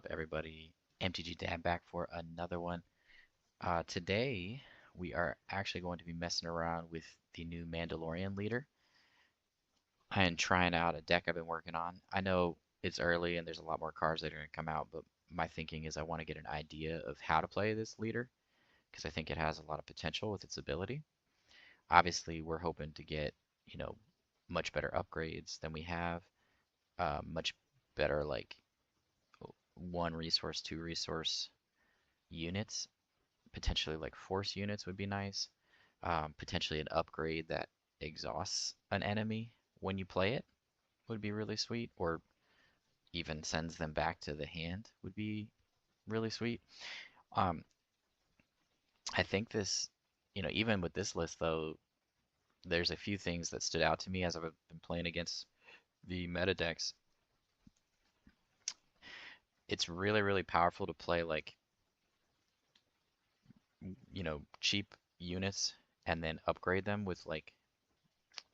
up, everybody? MTG Dad back for another one. Today, we are actually going to be messing around with the new Mandalorian leader and trying out a deck I've been working on. I know it's early and there's a lot more cards that are going to come out, but my thinking is I want to get an idea of how to play this leader because I think it has a lot of potential with its ability. Obviously, we're hoping to get, you know, much better upgrades than we have, much better like one resource, two resource units, potentially like force units would be nice. Potentially an upgrade that exhausts an enemy when you play it would be really sweet, or even sends them back to the hand would be really sweet. Um, I think this, even with this list though, there's a few things that stood out to me as I've been playing against the meta decks. It's really, really powerful to play like cheap units and then upgrade them with like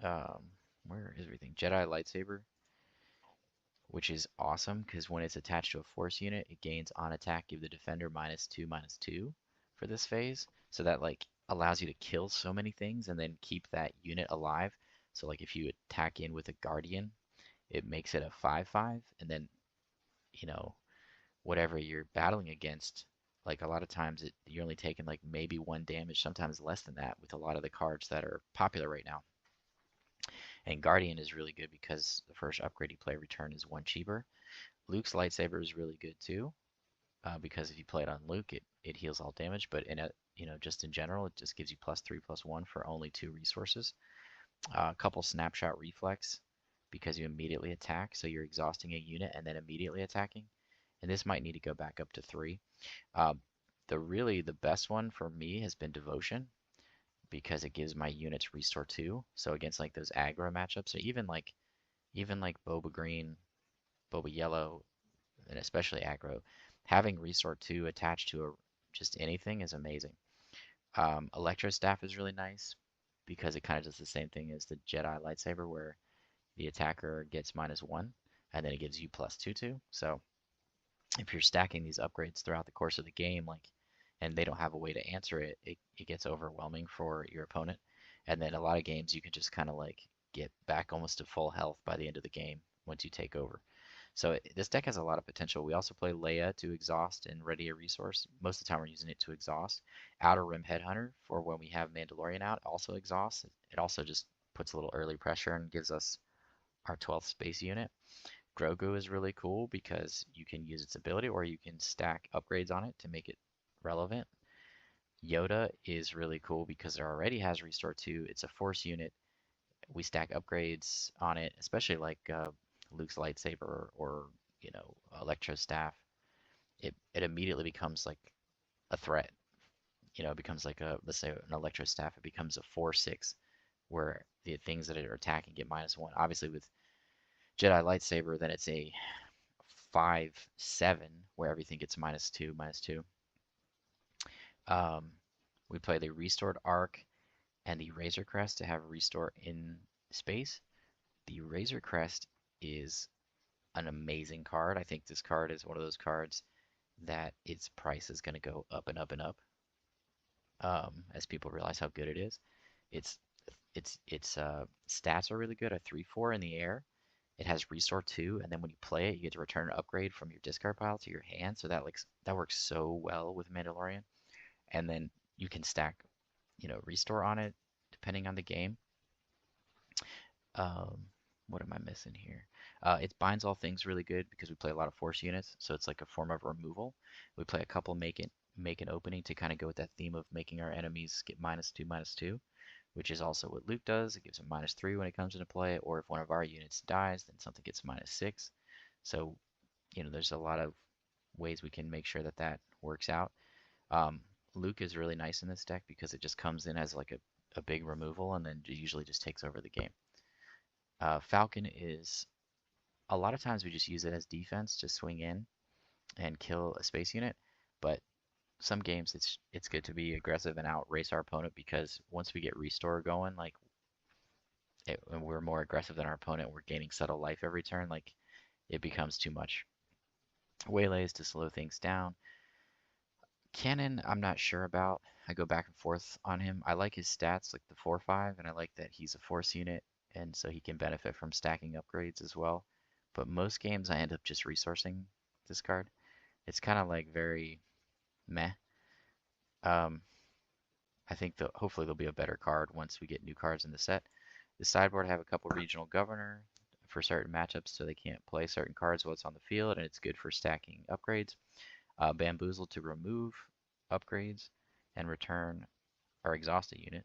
um where is everything? Jedi Lightsaber, which is awesome because when it's attached to a force unit, it gains on attack, give the defender -2/-2 for this phase. So that like allows you to kill so many things and then keep that unit alive. So like if you attack in with a Guardian, it makes it a 5/5, and then you know whatever you're battling against, like a lot of times you're only taking like maybe one damage, sometimes less than that with a lot of the cards that are popular right now. And Guardian is really good because the first upgrade you play return is one cheaper. Luke's lightsaber is really good too, because if you play it on Luke, it heals all damage, but in a just in general, it just gives you +3/+1 for only two resources. A couple snapshot reflex because you immediately attack, so you're exhausting a unit and then immediately attacking. And this might need to go back up to 3. Uh, the best one for me has been Devotion because it gives my units restore 2. So against like those aggro matchups, or even like Boba Green, Boba Yellow, and especially aggro, having restore 2 attached to just anything is amazing. Electrostaff is really nice because it kind of does the same thing as the Jedi Lightsaber, where the attacker gets -1 and then it gives you +2/2. So if you're stacking these upgrades throughout the course of the game, like, and they don't have a way to answer it, it gets overwhelming for your opponent. And then a lot of games you can just kind of like get back almost to full health by the end of the game once you take over. So this deck has a lot of potential. We also play Leia to exhaust and ready a resource. Most of the time we're using it to exhaust. Outer Rim Headhunter for when we have Mandalorian out also exhausts. It also just puts a little early pressure and gives us our 12th space unit. Grogu is really cool because you can use its ability or you can stack upgrades on it to make it relevant. Yoda is really cool because it already has Restore 2. It's a force unit. We stack upgrades on it, especially like Luke's lightsaber or Electrostaff. It immediately becomes like a threat. It becomes like let's say an Electrostaff. It becomes a 4/6 where the things that are attacking get -1. Obviously with Jedi Lightsaber, then it's a 5/7 where everything gets -2/-2. Um, we play the Restored Arc and the Razor Crest to have restore in space. The Razor Crest is an amazing card. I think this card is one of those cards that its price is going to go up and up and up as people realize how good it is. Its stats are really good. A 3/4 in the air. It has Restore 2, and then when you play it, you get to return an upgrade from your discard pile to your hand. So that works so well with Mandalorian. And then you can stack, Restore on it depending on the game. What am I missing here? It binds all things really good because we play a lot of force units, so it's like a form of removal. We play a couple make an opening to kind of go with that theme of making our enemies get -2/-2, which is also what Luke does. It gives him -3 when it comes into play, or if one of our units dies, then something gets -6. So, there's a lot of ways we can make sure that that works out. Luke is really nice in this deck because it just comes in as like a big removal and then usually just takes over the game. Falcon is, a lot of times we just use it as defense, just swing in and kill a space unit, but some games it's good to be aggressive and outrace our opponent because once we get restore going, like and we're more aggressive than our opponent, we're gaining subtle life every turn, like it becomes too much. Waylays to slow things down. Cannon, I'm not sure about. I go back and forth on him. I like his stats, like the 4/5, and I like that he's a force unit, and so he can benefit from stacking upgrades as well. But most games I end up just resourcing this card. It's kind of like very meh. Um, I think hopefully there'll be a better card once we get new cards in the set. The sideboard have a couple regional governor for certain matchups, so they can't play certain cards while it's on the field, and it's good for stacking upgrades. Bamboozle to remove upgrades and return our exhausted unit.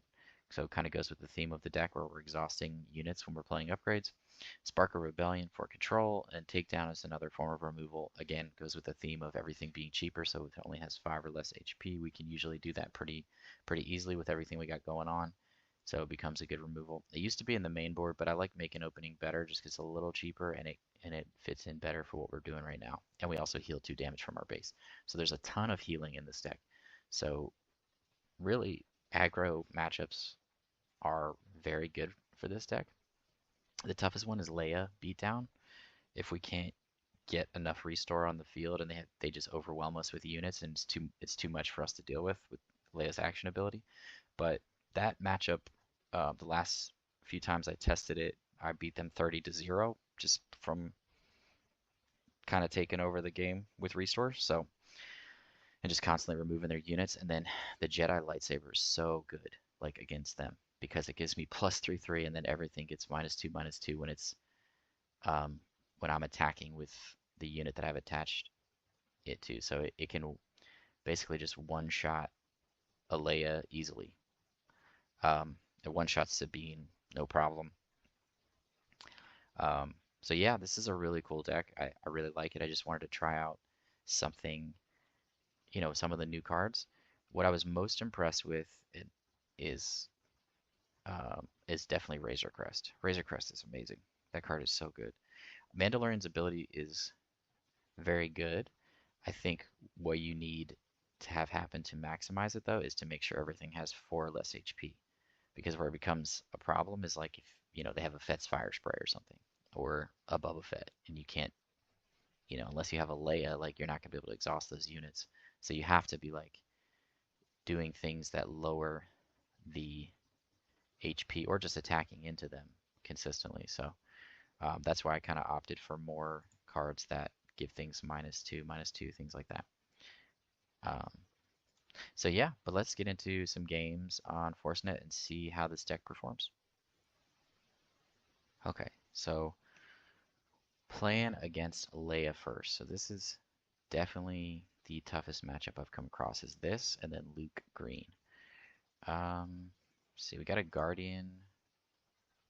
So it kind of goes with the theme of the deck where we're exhausting units when we're playing upgrades. Spark a Rebellion for control, and Takedown is another form of removal. Again, goes with the theme of everything being cheaper, so if it only has 5 or less HP, we can usually do that pretty easily with everything we got going on. So it becomes a good removal. It used to be in the main board, but I like making opening better just because it's a little cheaper and it fits in better for what we're doing right now. And we also heal 2 damage from our base. So there's a ton of healing in this deck. So really, aggro matchups are very good for this deck. The toughest one is Leia Beatdown. If we can't get enough restore on the field and they just overwhelm us with units and it's too much for us to deal with Leia's action ability. But that matchup, the last few times I tested it, I beat them 30-0 just from kind of taking over the game with restore. So, and just constantly removing their units. And then the Jedi Lightsaber is so good, like against them, because it gives me +3/3, and then everything gets -2/2 when it's when I'm attacking with the unit that I've attached it to. So it can basically just one-shot a Leia easily. It one-shots Sabine, no problem. So yeah, this is a really cool deck. I really like it. I just wanted to try out something, some of the new cards. What I was most impressed with is definitely Razor Crest. Razor Crest is amazing. That card is so good. Mandalorian's ability is very good. I think what you need to have happen to maximize it though is to make sure everything has 4 or less HP. Because where it becomes a problem is like if they have a Fett's Fire Spray or something, or a Boba Fett, and you can't, unless you have a Leia, like you're not gonna be able to exhaust those units. So you have to be like doing things that lower the HP or just attacking into them consistently. So that's why I kind of opted for more cards that give things -2/-2, things like that. Um, so yeah, but let's get into some games on ForceNet and see how this deck performs. Okay, so playing against Leia first. So this is definitely the toughest matchup I've come across is this, and then Luke Green. See, we got a Guardian,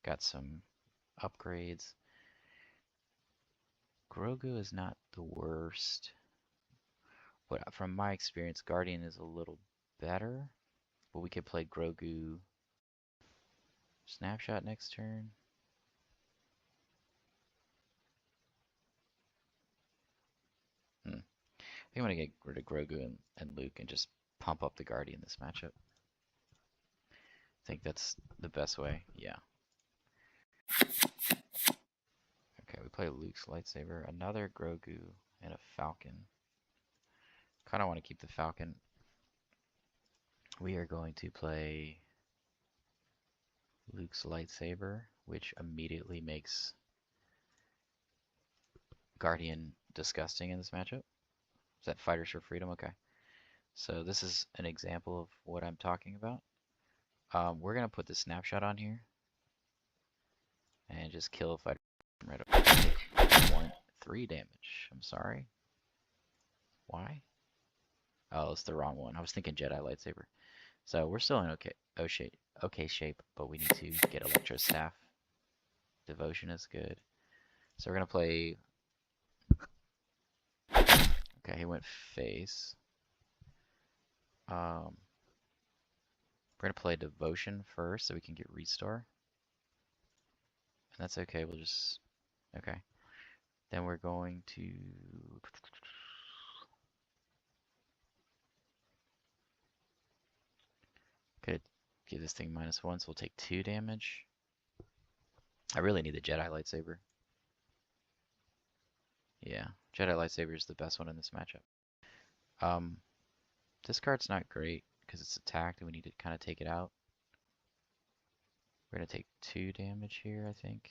got some upgrades. Grogu is not the worst, but from my experience, Guardian is a little better. But we could play Grogu Snapshot next turn. I think I'm gonna get rid of Grogu and Luke and just pump up the Guardian this matchup. I think that's the best way. Yeah. Okay, we play Luke's lightsaber, another Grogu, and a Falcon. Kind of want to keep the Falcon. We are going to play Luke's lightsaber, which immediately makes Guardian disgusting in this matchup. Is that Fighters for Freedom? Okay. So this is an example of what I'm talking about. We're going to put the Snapshot on here and just kill a fighter right up. 3 damage. I'm sorry. Why? Oh, it's the wrong one. I was thinking Jedi Lightsaber. So we're still in okay shape, but we need to get Electrostaff. Devotion is good. So we're going to play... Okay, he went face. We're going to play Devotion first so we can get Restore. And that's okay, we'll just... Okay. Then we're going to... Could give this thing -1, so we'll take 2 damage. I really need the Jedi Lightsaber. Yeah, Jedi Lightsaber is the best one in this matchup. This card's not great because it's attacked and we need to kind of take it out. We're going to take 2 damage here, I think.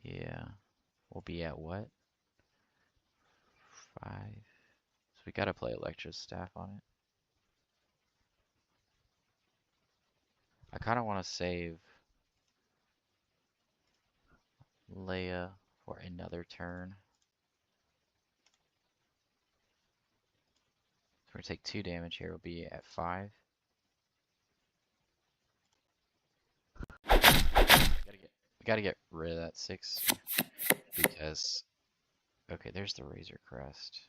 Yeah. We'll be at what? 5. So we got to play Electrostaff on it. I kind of want to save Leia for another turn. So we're going to take 2 damage here. We'll be at 5. We gotta get rid of that 6 because okay, there's the Razor Crest.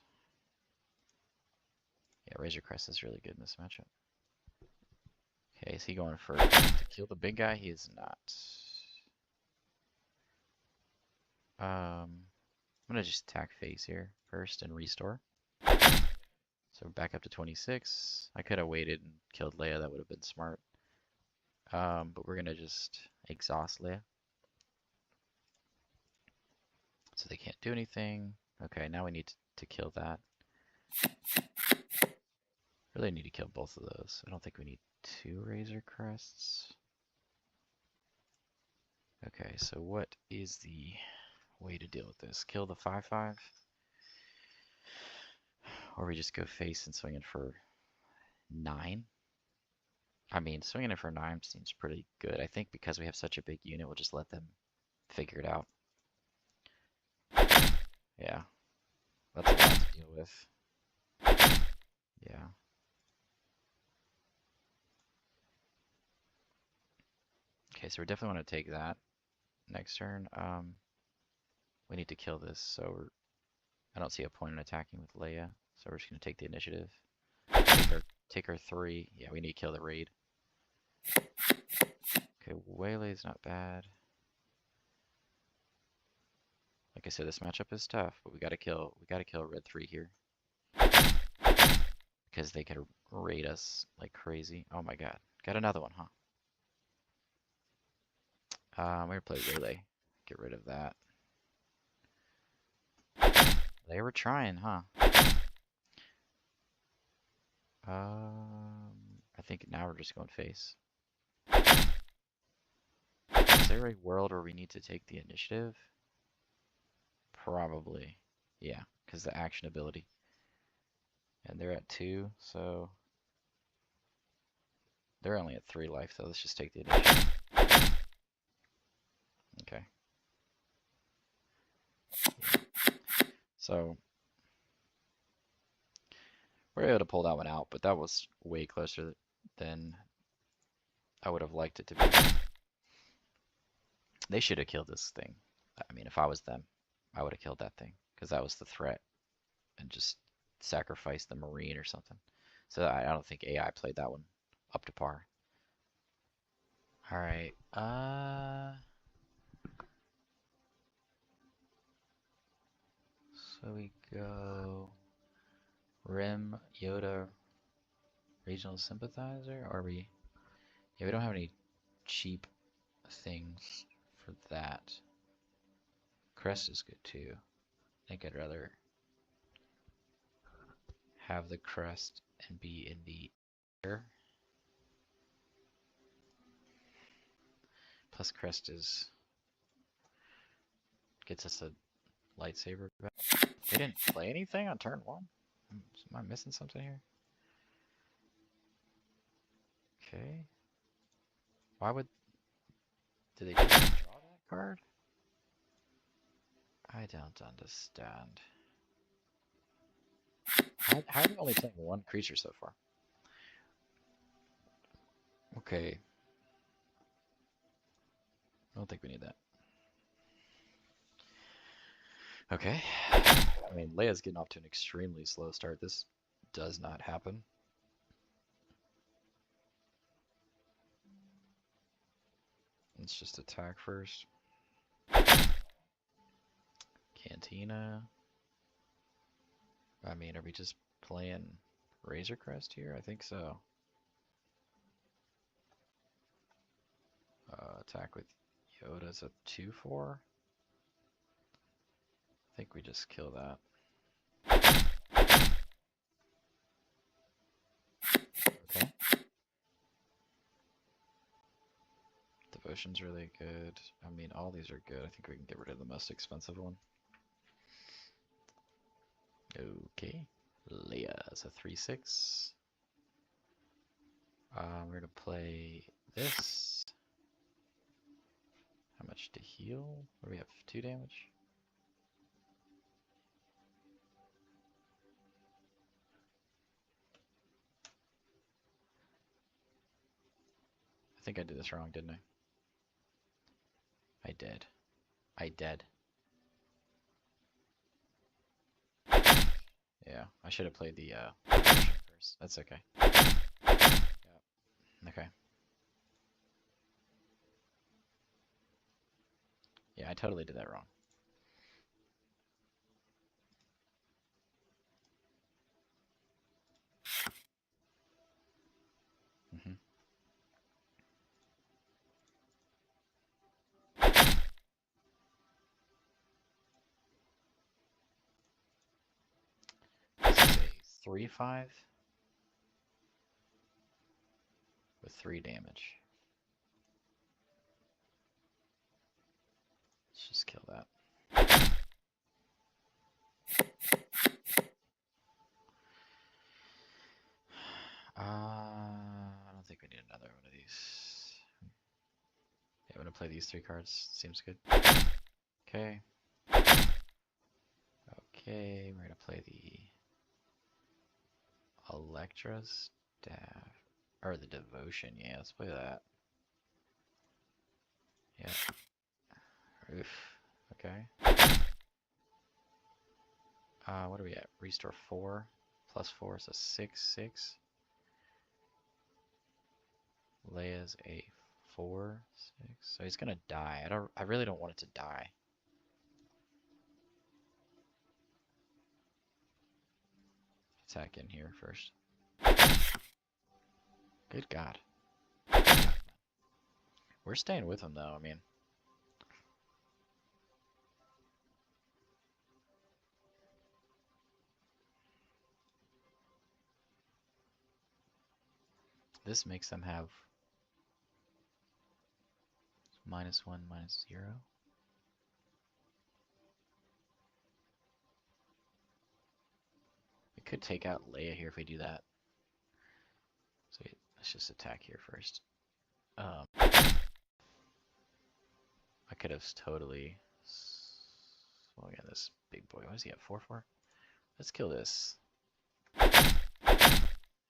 Yeah, Razor Crest is really good in this matchup. Okay, is he going for to kill the big guy? He is not. I'm gonna just attack face here first and restore. So back up to 26. I could have waited and killed Leia. That would have been smart. But we're gonna just exhaust Leia. So they can't do anything. Okay, now we need to kill that. Really need to kill both of those. I don't think we need 2 Razor Crests. Okay, so what is the way to deal with this? Kill the 5/5? Or we just go face and swing it for 9? I mean, swinging it for 9 seems pretty good. I think because we have such a big unit, we'll just let them figure it out. Yeah, that's a lot to deal with. Yeah. Okay, so we definitely want to take that next turn. We need to kill this, so I don't see a point in attacking with Leia, so we're just going to take the initiative. Take our 3. Yeah, we need to kill the raid. Okay, Waylay's not bad. Like I said, this matchup is tough, but we gotta kill red 3 here. Because they could raid us like crazy. Oh my god. Got another one, huh? We're gonna play Waylay. Get rid of that. They were trying, huh? I think now we're just going face. Is there a world where we need to take the initiative? Probably. Yeah, because the action ability. And they're at 2, so they're only at 3 life, so let's just take the initiative. Okay. So we're able to pull that one out, but that was way closer than I would have liked it to be. They should have killed this thing. I mean, if I was them, I would have killed that thing because that was the threat and just sacrificed the Marine or something. So I don't think AI played that one up to par. All right. So we go Rim, Yoda, Regional Sympathizer. Or we? Yeah, we don't have any cheap things for that. Crest is good too. I think I'd rather have the Crest and be in the air. Plus Crest gets us a lightsaber back. They didn't play anything on turn 1? Am I missing something here? Okay. Why would... Did they just draw that card? I don't understand. How are we only playing 1 creature so far? Okay. I don't think we need that. Okay. I mean, Leia's getting off to an extremely slow start. This does not happen. Let's just attack first. Cantina. I mean, are we just playing Razor Crest here? I think so. Attack with Yoda's a 2/4. think we just kill that. Okay. Devotion's really good. I mean, all these are good. I think we can get rid of the most expensive one. Okay. Leia is a 3/6. We're gonna play this. How much to heal? What do we have? 2 damage? I think I did this wrong, didn't I? I did. I did. Yeah, I should have played the first. That's okay. Yeah. Okay. Yeah, I totally did that wrong. Mm-hmm. This is a 3/5 with 3 damage. Let's just kill that. I don't think we need another one of these. Yeah, I'm gonna play these 3 cards. Seems good. Okay. Okay, we're gonna play the Electrostaff. Or the Devotion, yeah, let's play that. Yeah. Oof. Okay. What are we at? Restore 4 plus 4 is a 6/6. Leia's a 4/6. So he's gonna die. I really don't want it to die. Attack in here first. Good God. We're staying with him though, I mean. This makes them have -1, -0. We could take out Leia here if we do that. So let's just attack here first. I could have totally swung at this big boy. What does he have? 4/4? Let's kill this.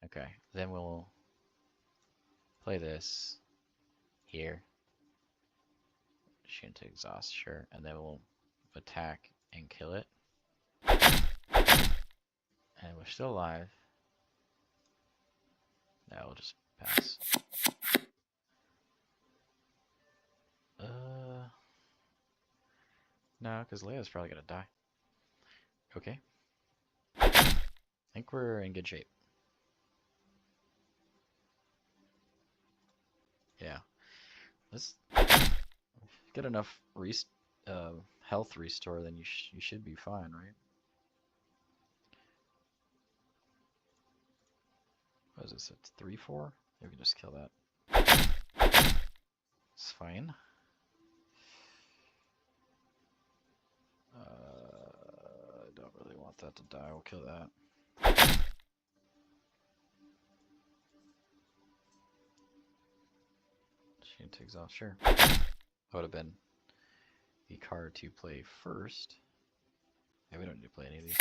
Okay, then we'll play this here. Shoot into exhaust, sure. And then we'll attack and kill it. And we're still alive. Now we'll just pass. No, because Leia's probably gonna die. Okay. I think we're in good shape. Yeah. Let's get enough health restore, then you should be fine, right? What is this? It's 3/4? We can just kill that. It's fine. I don't really want that to die. We'll kill that. She takes off, sure. That would have been the card to play first. Yeah, we don't need to play any of these.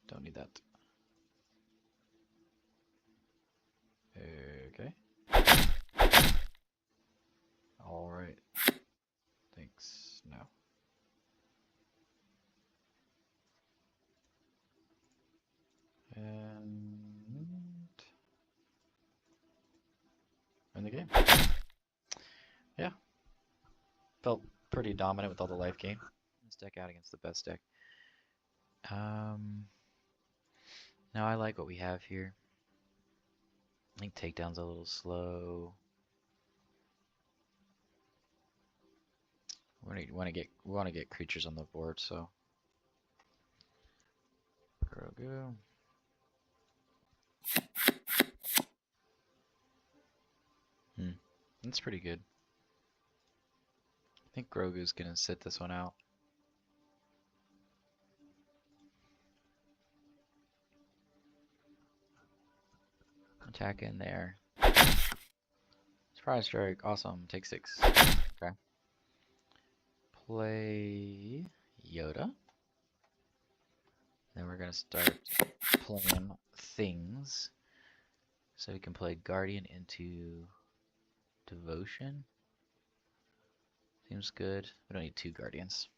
Don't need that. Okay. Alright. Thanks. No. And in the game. Yeah. Felt pretty dominant with all the life gain. This deck out against the best deck. Now I like what we have here. I think Takedown's a little slow. We want to get creatures on the board, so Grogu. That's pretty good. I think Grogu's gonna sit this one out. Attack in there. Surprise strike. Awesome. Take 6. Okay. Play Yoda. Then we're gonna start playing things. So we can play Guardian into Devotion. Seems good. We don't need 2 Guardians.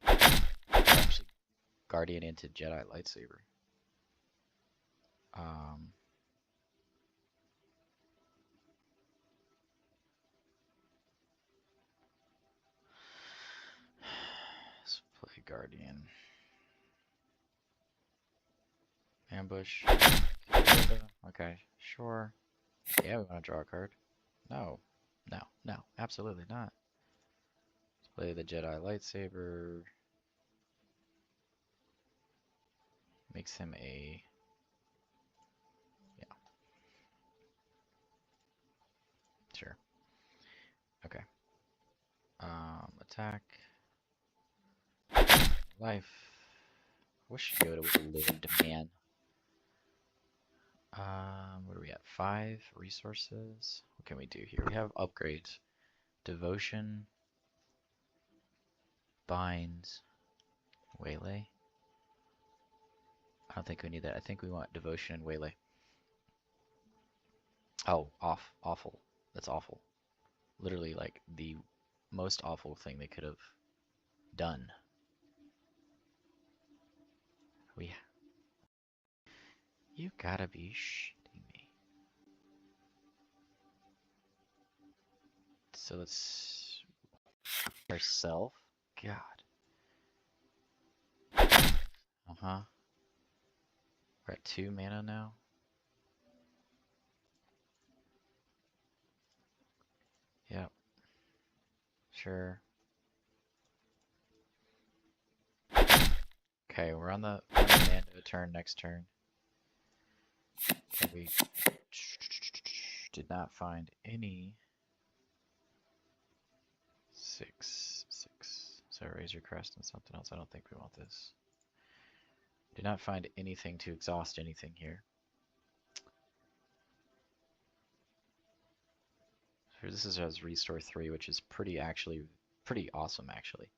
Actually, Guardian into Jedi Lightsaber. Let's play Guardian. Ambush. Okay, sure. Yeah, we want to draw a card. No. No, no, absolutely not. Let's play the Jedi Lightsaber. Makes him a... Yeah. Sure. Okay. Attack. Life. Wish Yoda would have lived, man. What are we at? 5 resources. What can we do here? We have upgrades. Devotion. Binds. Waylay. I don't think we need that. I think we want Devotion and Waylay. Oh, awful. That's awful. Literally, like, the most awful thing they could have done. You gotta be shitting me. So let's... Ourself? God. Uh-huh. We're at 2 mana now. Yep. Sure. Okay, we're on the Mando turn next turn. Okay, we did not find any 6. So Razor Crest and something else. I don't think we want this. Did not find anything to exhaust anything here. So this is as Restore 3, which is pretty awesome actually.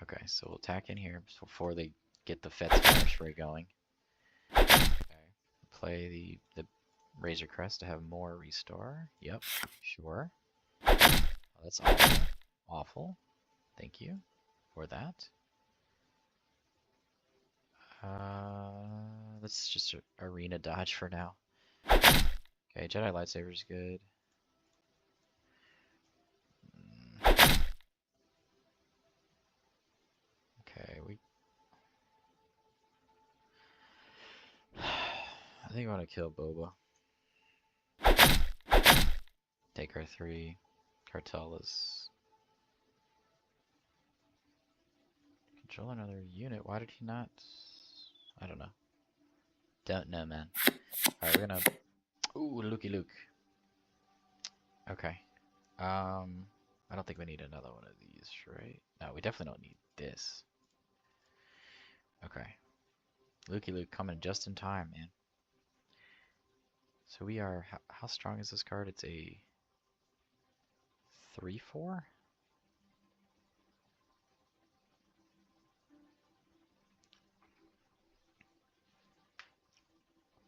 Okay, so we'll attack in here before they get the Fet's Fire going. Okay. Play the Razor Crest to have more restore. Yep, sure. Oh, that's awful. Awful. Thank you for that. Let's just arena dodge for now. Okay, Jedi Lightsaber is good. Okay, I think I want to kill Boba. Take our 3. Cartel is... Control another unit. Why did he not... I don't know. Don't know, man. Alright, we're gonna... Ooh, Lukey Luke. Okay. I don't think we need another one of these, right? No, we definitely don't need this. Okay. Lukey Luke coming just in time, man. So we are... How strong is this card? It's a... 3/4?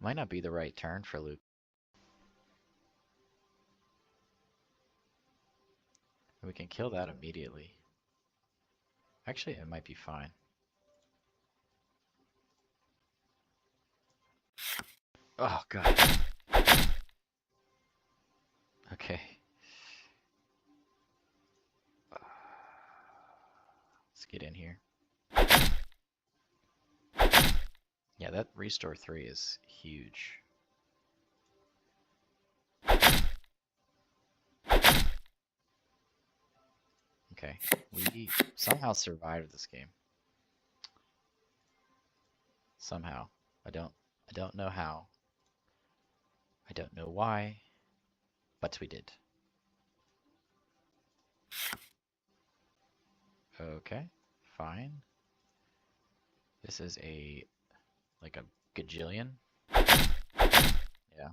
Might not be the right turn for Luke. We can kill that immediately. Actually, it might be fine. Oh, God. Okay. Let's get in here. Yeah, that Restore 3 is huge. Okay. We somehow survived this game. Somehow. I don't know how. I don't know why, but we did. Okay, fine. This is like a gajillion. Yeah,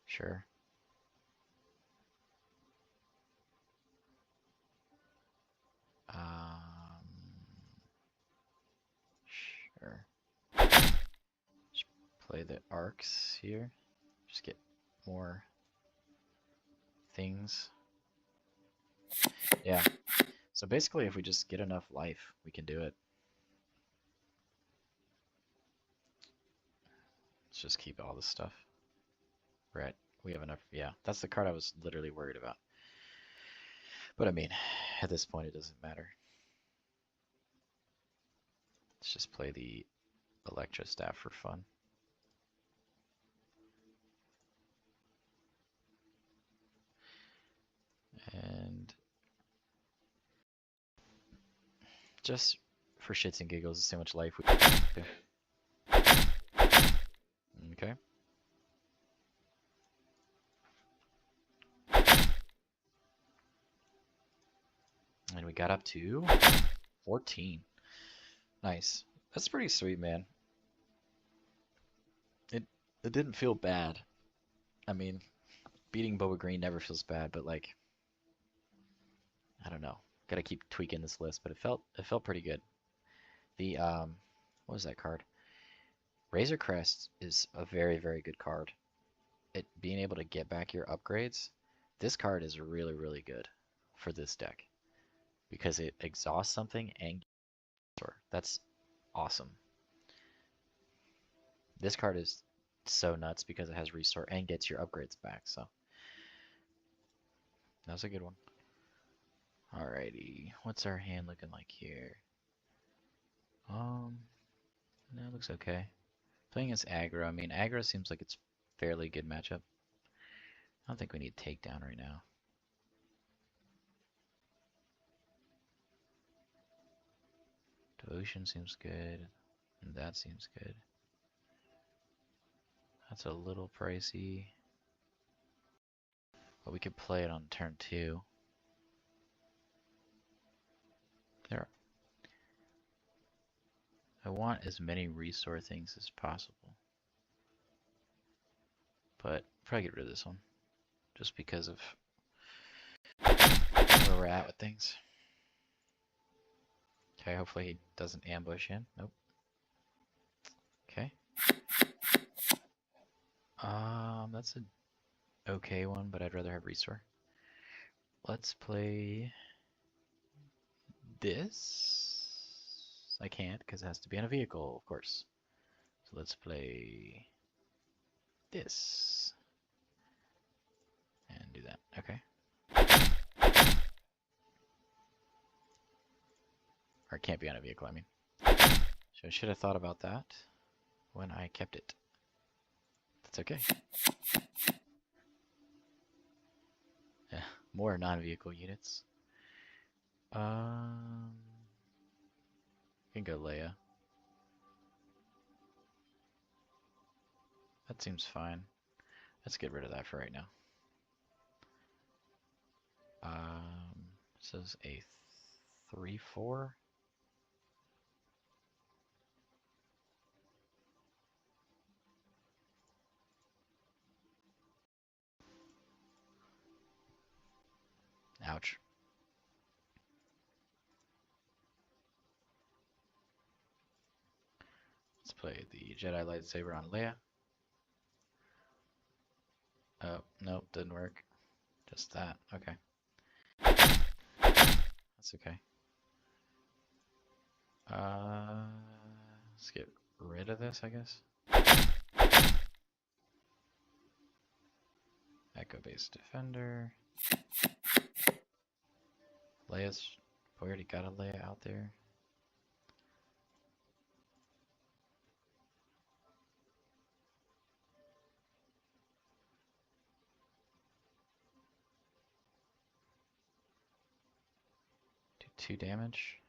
sure. Um, sure. Just play the arcs here. Just get more things. Yeah. So basically, if we just get enough life, we can do it. Let's just keep all this stuff. Right. We have enough. Yeah, that's the card I was literally worried about. But I mean, at this point, it doesn't matter. Let's just play the Electrostaff for fun. And just for shits and giggles, see how much life we do. Okay. And we got up to 14. Nice. That's pretty sweet, man. It didn't feel bad. I mean, beating Boba Green never feels bad, but like, I don't know. Gotta keep tweaking this list, but it felt pretty good. The what was that card? Razor Crest is a very, very good card. It being able to get back your upgrades, this card is really, really good for this deck because it exhausts something and that's awesome. This card is so nuts because it has restore and gets your upgrades back, so that's a good one. Alrighty, what's our hand looking like here? No, it looks okay. Playing as aggro, I mean aggro seems like it's fairly good matchup. I don't think we need takedown right now. Devotion seems good, and that seems good. That's a little pricey, but we could play it on turn 2. There, I want as many restore things as possible, but probably get rid of this one, just because of where we're at with things. Okay, hopefully he doesn't ambush in. Nope. Okay. That's an okay one, but I'd rather have restore. Let's play this. I can't because it has to be on a vehicle, of course. So let's play this and do that. Okay. Or it can't be on a vehicle, I mean. So I should have thought about that when I kept it. That's okay. Yeah, more non-vehicle units. Can go Leia. That seems fine. Let's get rid of that for right now. It says a 3/4. Ouch. Let's play the Jedi Lightsaber on Leia. Oh, nope, didn't work. Just that. Okay. That's okay. Let's get rid of this, I guess. Echo-based defender. Leia's... We already got a Leia out there. 2 damage.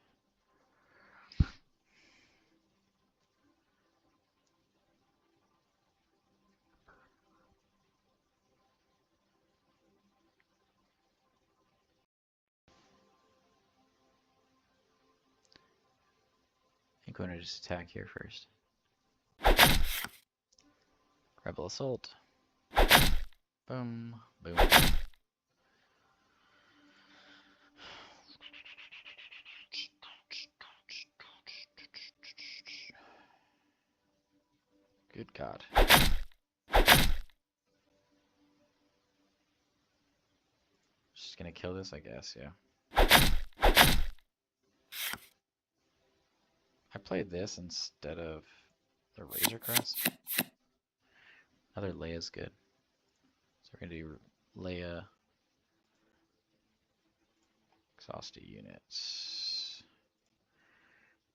I'm going to just attack here first. Rebel Assault. Boom, boom. Good God. Just gonna kill this, I guess, yeah. I played this instead of the Razor Crest. Another Leia's good. So we're gonna do Leia. Exhausted units.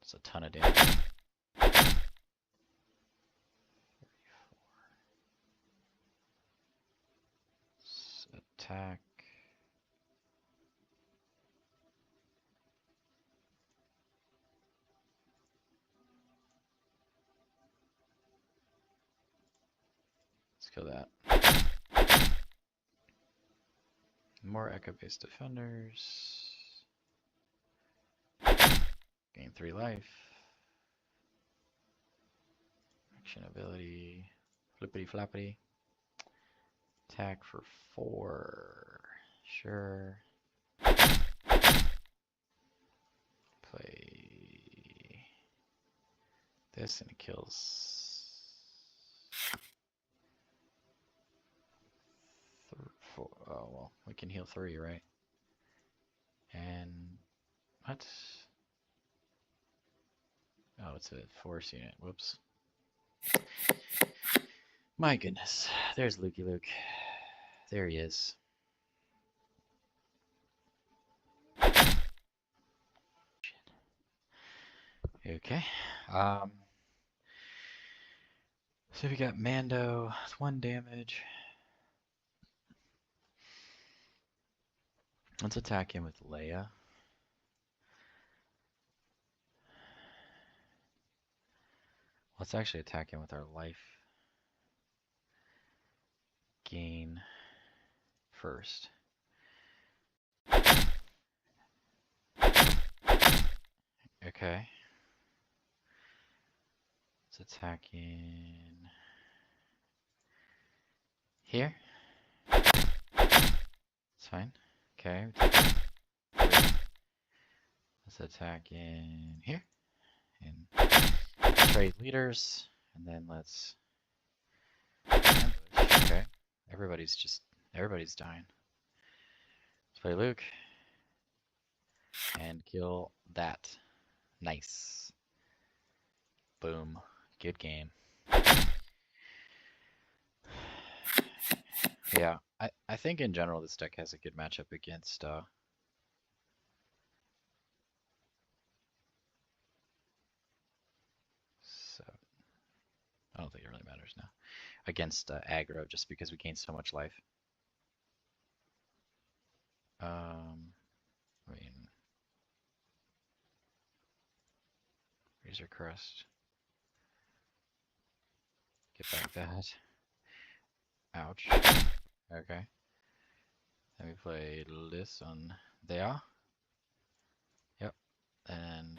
That's a ton of damage. 34. Attack. Let's kill that. More Echo-based defenders. Gain 3 life. Action ability. Flippity floppity. Attack for 4. Sure. Play this and it kills 4. Oh, well, we can heal 3, right? And what? Oh, it's a force unit. Whoops. My goodness. There's Lukey Luke. There he is. Okay. So we got Mando with 1 damage. Let's attack him with Leia. Let's actually attack him with our life gain first. Okay. Let's attack in here. It's fine. Okay. Let's attack in here. And trade leaders. And then let's ambush. Okay. Everybody's dying. Let's play Luke. And kill that. Nice. Boom. Good game. Yeah, I think in general this deck has a good matchup against so I don't think it really matters now. Against aggro, just because we gain so much life. I mean, Razor Crest. Get back that. Ouch. Okay. Then we play this on there. Yep. And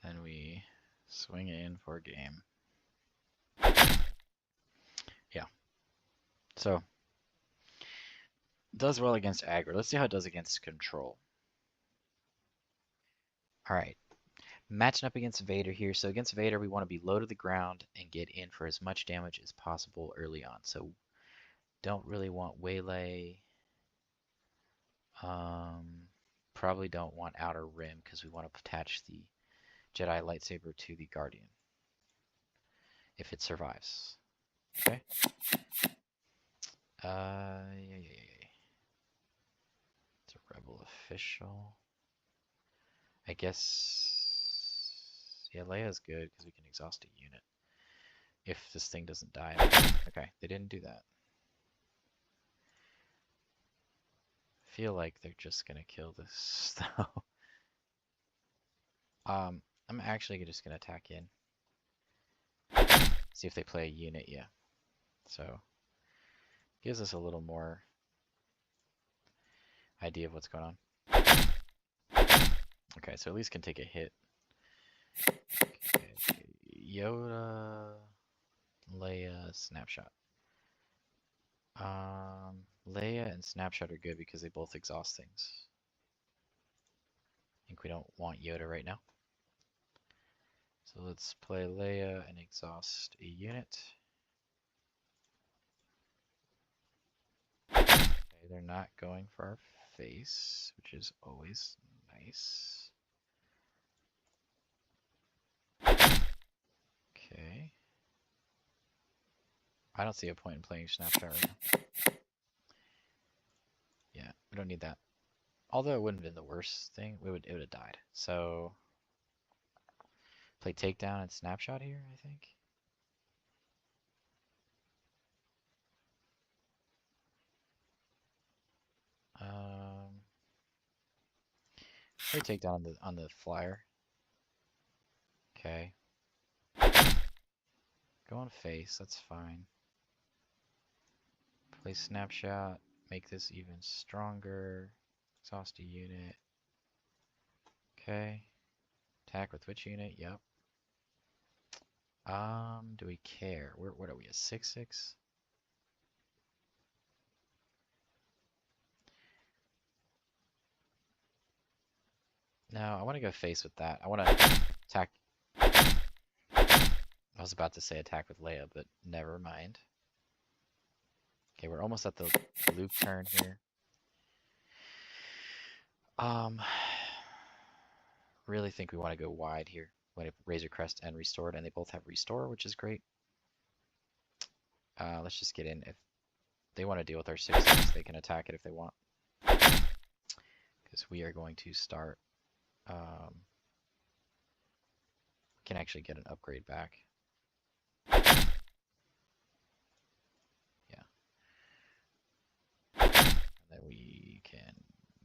then we swing in for game. Yeah. So, does well against aggro. Let's see how it does against control. Alright. Matching up against Vader here. So against Vader, we want to be low to the ground and get in for as much damage as possible early on. So don't really want Waylay. Probably don't want Outer Rim because we want to attach the Jedi Lightsaber to the Guardian if it survives. Okay. Yeah. It's a Rebel official. I guess, yeah, Leia's good because we can exhaust a unit if this thing doesn't die. Okay, they didn't do that. feel like they're just gonna kill this though. I'm actually just gonna attack in. See if they play a unit, yeah. So gives us a little more idea of what's going on. Okay, so at least can take a hit. Okay. Yoda, Leia, Snapshot. Leia and Snapshot are good because they both exhaust things. I think we don't want Yoda right now. So let's play Leia and exhaust a unit. Okay, they're not going for our face, which is always nice. Okay. I don't see a point in playing Snapshot right now. Yeah, we don't need that. Although it wouldn't have been the worst thing, it would have died. So play Takedown and Snapshot here, I think. Play Takedown on the flyer. Okay. Go on face, that's fine. Play Snapshot, make this even stronger. Exhaust a unit. Okay. Attack with which unit? Yep. Do we care? What are we, a 6/6? No, I want to go face with that. I want to attack. I was about to say attack with Leia, but never mind. Okay, we're almost at the Luke turn here. Really think we want to go wide here. We want to Razor Crest and Restored, and they both have Restore, which is great. Let's just get in. If they want to deal with our 6/6, they can attack it if they want. Because we are going to start. Can actually get an upgrade back. Yeah. And then we can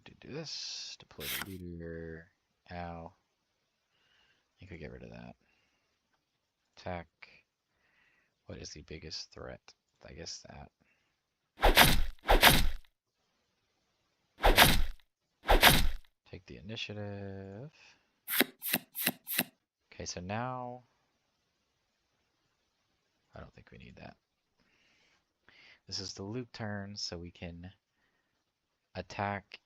do this. Deploy the leader. Ow. I think we get rid of that. Attack. What is the biggest threat? I guess that. Take the initiative. Okay, so now I don't think we need that. This is the Luke turn, so we can attack.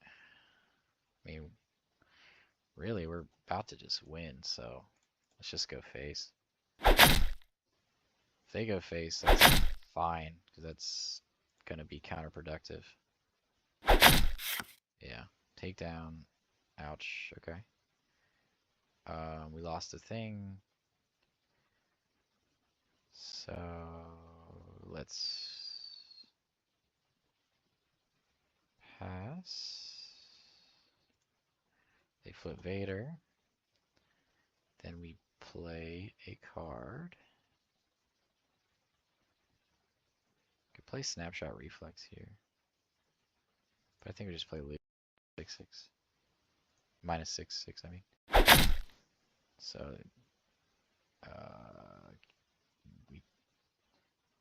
I mean, really, we're about to just win, so let's just go face. If they go face, that's fine, because that's going to be counterproductive. Yeah, takedown. Ouch, okay. We lost a thing. So let's pass. They flip Vader. Then we play a card. Could play Snapshot Reflex here. But I think we just play 6/6. Minus 6/6, I mean. So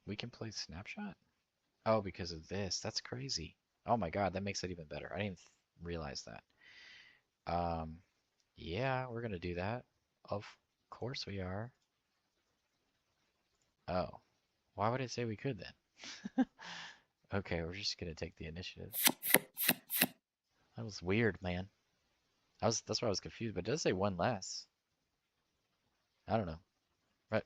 we can play Snapshot? Oh, because of this. That's crazy. Oh my god, that makes it even better. I didn't realize that. Yeah, we're gonna do that. Of course we are. Oh. Why would it say we could then? Okay, we're just gonna take the initiative. That was weird, man. That's why I was confused, but it does say one less. I don't know. Right.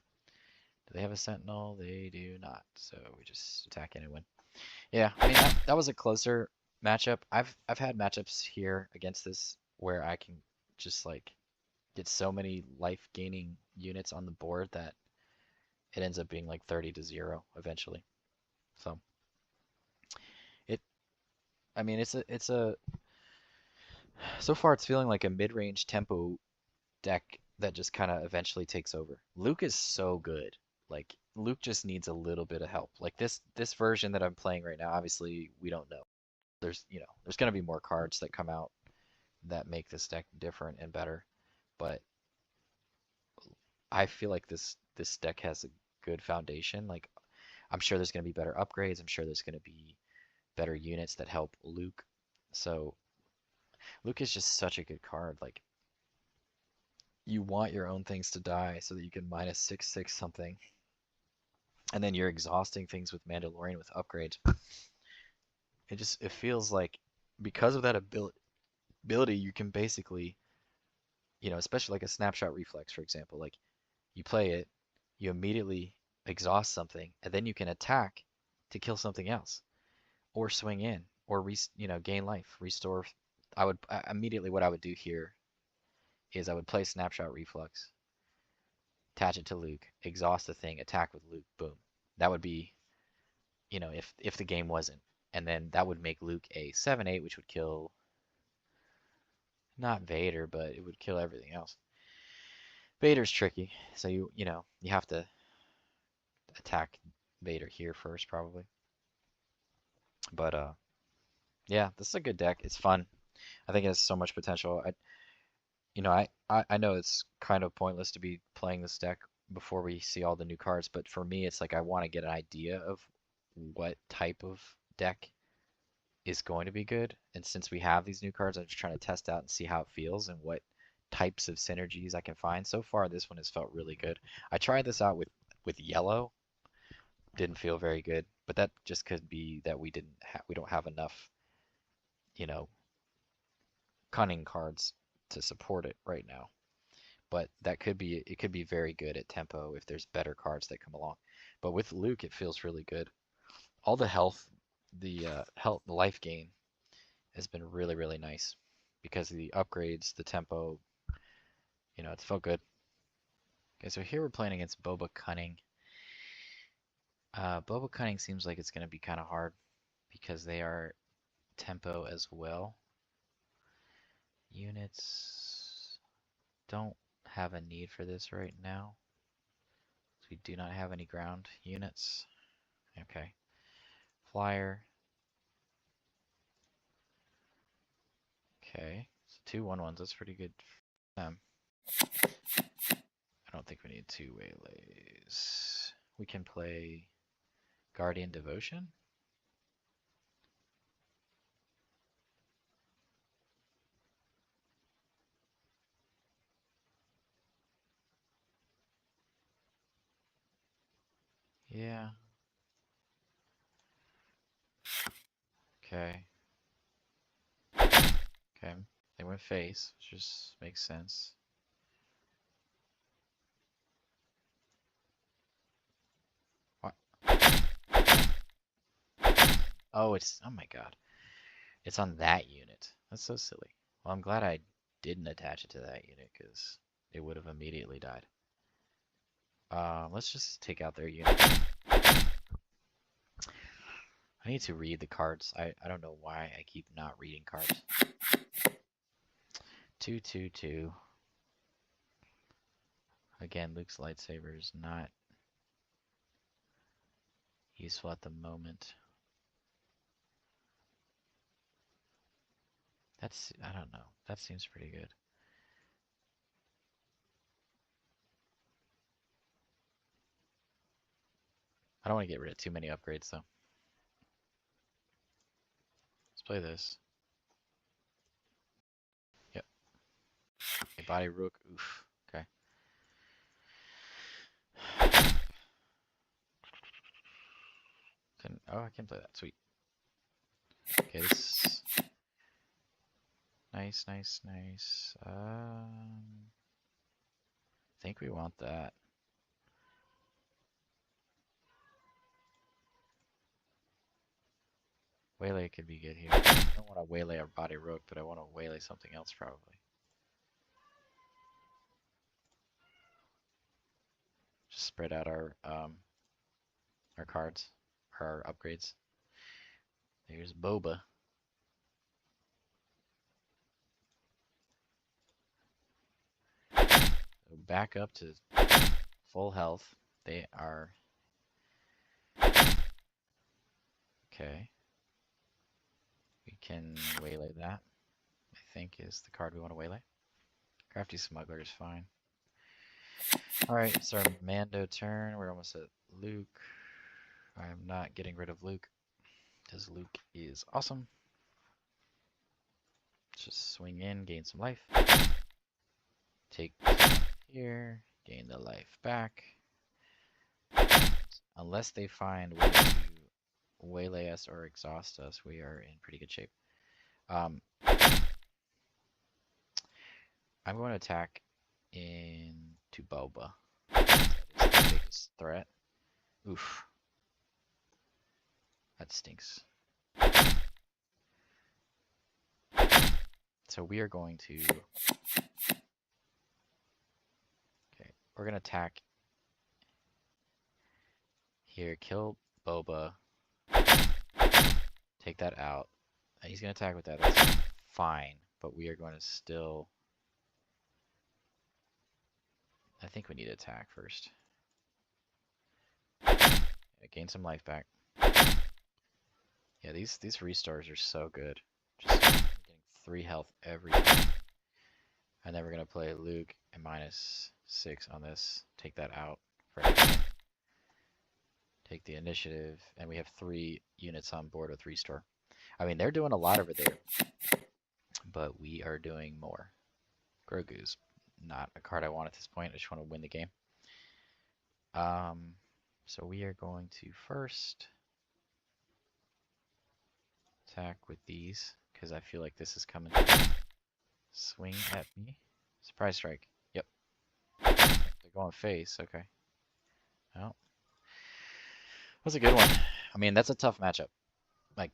Do they have a sentinel? They do not. So we just attack in and win. Yeah, I mean that was a closer matchup. I've had matchups here against this where I can just like get so many life gaining units on the board that it ends up being like 30-0 eventually. So I mean it's a so far it's feeling like a mid-range tempo deck that just kind of eventually takes over. Luke is so good. Like Luke just needs a little bit of help. Like this version that I'm playing right now, obviously we don't know. there's going to be more cards that come out that make this deck different and better. But I feel like this deck has a good foundation. Like I'm sure there's going to be better upgrades. I'm sure there's going to be better units that help Luke. So Luke is just such a good card. Like you want your own things to die so that you can -6/6 something. And then you're exhausting things with Mandalorian with upgrades. It feels like because of that ability you can basically, especially like a snapshot reflex, for example, like you play it, you immediately exhaust something, and then you can attack to kill something else, or swing in, or gain life, restore. Immediately what I would do here is I would play snapshot reflex, attach it to Luke, exhaust the thing, attack with Luke, boom. That would be, if the game wasn't, and then that would make Luke a 7/8, which would kill not Vader, but it would kill everything else. Vader's tricky, so you have to attack Vader here first probably. But yeah, this is a good deck. It's fun. I think it has so much potential. I know it's kind of pointless to be playing this deck before we see all the new cards, but for me it's like I want to get an idea of what type of deck is going to be good. And since we have these new cards, I'm just trying to test out and see how it feels and what types of synergies I can find. So far, this one has felt really good. I tried this out with yellow. Didn't feel very good, but that just could be that we don't have enough, cunning cards to support it right now. But it could be very good at tempo if there's better cards that come along. But with Luke, it feels really good. All the health, the life gain has been really, really nice because of the upgrades, the tempo. It's felt good. Okay, so here we're playing against Boba Cunning. Boba Cunning seems like it's going to be kind of hard because they are tempo as well. Units don't have a need for this right now. So we do not have any ground units. Okay. Flyer. Okay. So 2 1/1s. That's pretty good for them. I don't think we need 2 Waylays. We can play Guardian Devotion. Yeah. Okay. Okay. They went face, which just makes sense. What? Oh, oh my god. It's on that unit. That's so silly. Well, I'm glad I didn't attach it to that unit because it would have immediately died. Let's just take out their unit. I need to read the cards. I don't know why I keep not reading cards. 2 2 2. Again, Luke's lightsaber is not useful at the moment. I don't know. That seems pretty good. I don't want to get rid of too many upgrades though. Let's play this. Yep. Okay, body rook. Oof. Okay. I can play that. Sweet. Okay, this. Nice, nice, nice. I think we want that. Waylay could be good here. I don't want to waylay our body rook, but I want to waylay something else probably. Just spread out our cards, our upgrades. There's Boba. So back up to full health. They are okay. We can waylay that. I think is the card we want to waylay. Crafty Smuggler is fine. Alright, it's our Mando turn. We're almost at Luke. I am not getting rid of Luke, because Luke is awesome. Let's just swing in, gain some life. Take here, gain the life back. Unless they find ways to waylay us or exhaust us, we are in pretty good shape. I'm going to attack into Boba. That is the biggest threat. Oof. That stinks. So we are going to... Okay, we're going to attack here, kill Boba, take that out. He's going to attack with that. That's fine, but we are going to still... I think we need to attack first. Gain some life back. Yeah, these restores are so good. Just getting 3 health every time. And then we're going to play Luke and -6 on this. Take that out for everything. Take the initiative, and we have 3 units on board with restore. I mean, they're doing a lot over there, but we are doing more. Grogu's not a card I want at this point. I just want to win the game. So we are going to first attack with these, because I feel like this is coming to swing at me. Surprise strike. Yep. They're going face. Okay. Well, that's a good one. I mean, that's a tough matchup. Like,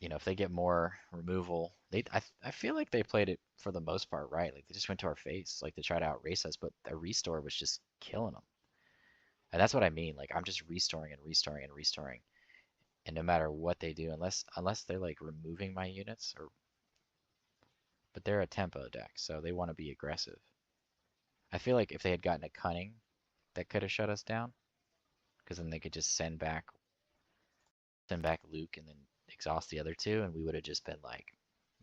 you know, if they get more removal, I feel like they played it for the most part right. Like, they just went to our face, like, to try to outrace us, but the restore was just killing them. And that's what I mean. Like, I'm just restoring and restoring and restoring. And no matter what they do, unless they're like removing my units, but they're a tempo deck, so they want to be aggressive. I feel like if they had gotten a Cunning, that could have shut us down, because then they could just send back Luke and then exhaust the other 2, and we would have just been like,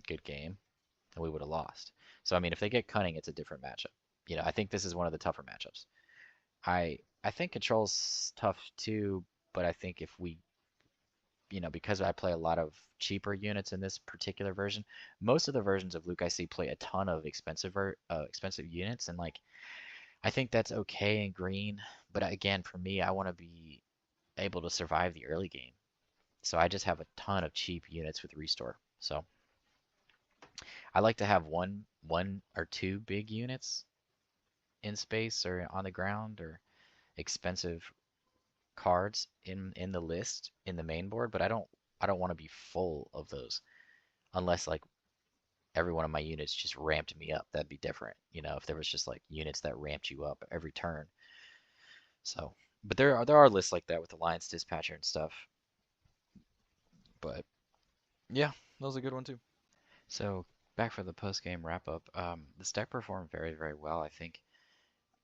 good game, and we would have lost. So I mean, if they get Cunning, it's a different matchup. You know, I think this is one of the tougher matchups. I think Control's tough too, but I think if we, you know, because I play a lot of cheaper units in this particular version, most of the versions of Luke I see play a ton of expensive units, and like, I think that's okay in green, but again, for me, I want to be able to survive the early game. So I just have a ton of cheap units with restore. So I like to have one or 2 big units in space or on the ground, or expensive cards in the list in the main board, but I don't want to be full of those unless like every one of my units just ramped me up. That'd be different, you know, if there was just like units that ramped you up every turn. So, but there are lists like that with Alliance Dispatcher and stuff. But yeah, that was a good one too. So back for the post game wrap up. This deck performed very, very well. I think,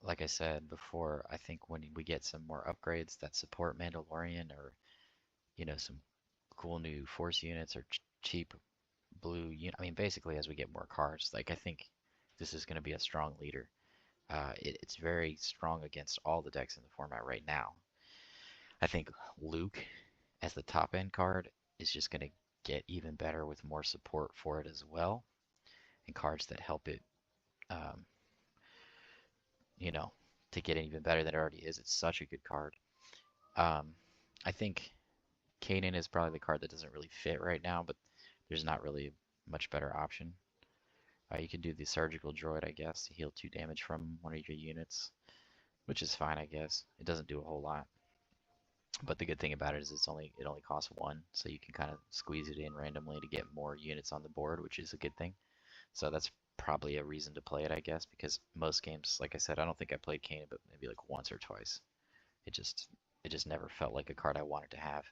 like I said before, I think when we get some more upgrades that support Mandalorian, or you know, some cool new Force units or cheap blue unit. I mean, basically, as we get more cards, like, I think this is going to be a strong leader. It's very strong against all the decks in the format right now. I think Luke as the top end card is just going to get even better with more support for it as well, and cards that help it, um, you know, to get even better than it already is. It's such a good card. I think Kanan is probably the card that doesn't really fit right now, but there's not really much better option. You can do the Surgical Droid, I guess, to heal 2 damage from one of your units, which is fine, I guess. It doesn't do a whole lot. But the good thing about it is it only costs 1, so you can kind of squeeze it in randomly to get more units on the board, which is a good thing. So that's probably a reason to play it, I guess, because most games, like I said, I don't think I played Kanan but maybe like once or twice. It just never felt like a card I wanted to have.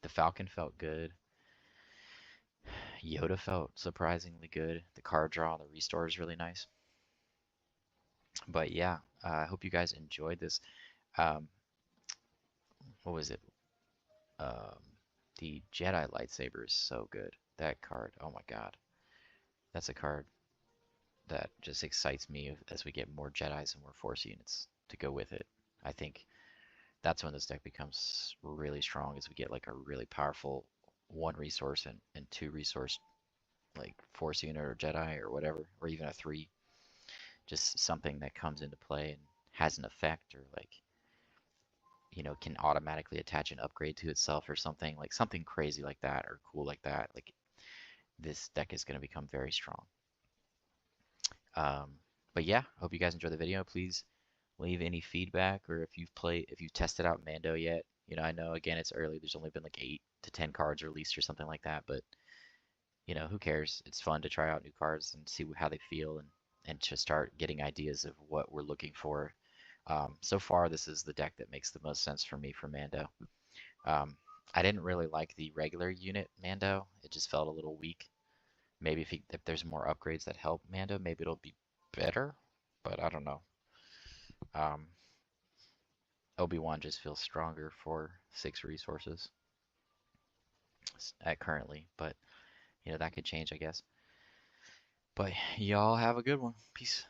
The Falcon felt good. Yoda felt surprisingly good. The card draw on the restore is really nice. But yeah, I hope you guys enjoyed this. What was it? Um, The Jedi Lightsaber is so good. That card, oh my god. That's a card that just excites me as we get more Jedis and more Force units to go with it. I think that's when this deck becomes really strong, as we get like a really powerful 1 resource and 2 resource like Force unit or Jedi or whatever, or even a 3. Just something that comes into play and has an effect, or like, can automatically attach an upgrade to itself or something, like something crazy like that or cool like that. Like, this deck is going to become very strong. Um, but yeah, hope you guys enjoy the video. Please leave any feedback, or if you've tested out Mando yet. I know again it's early. There's only been like 8 to 10 cards released or something like that, but who cares? It's fun to try out new cards and see how they feel, and to start getting ideas of what we're looking for. So far, this is the deck that makes the most sense for me for Mando. Um, I didn't really like the regular unit Mando. It just felt a little weak. Maybe if there's more upgrades that help Mando, maybe it'll be better, but I don't know. Um, Obi-Wan just feels stronger for 6 resources at currently, but that could change, I guess. But y'all have a good one. Peace.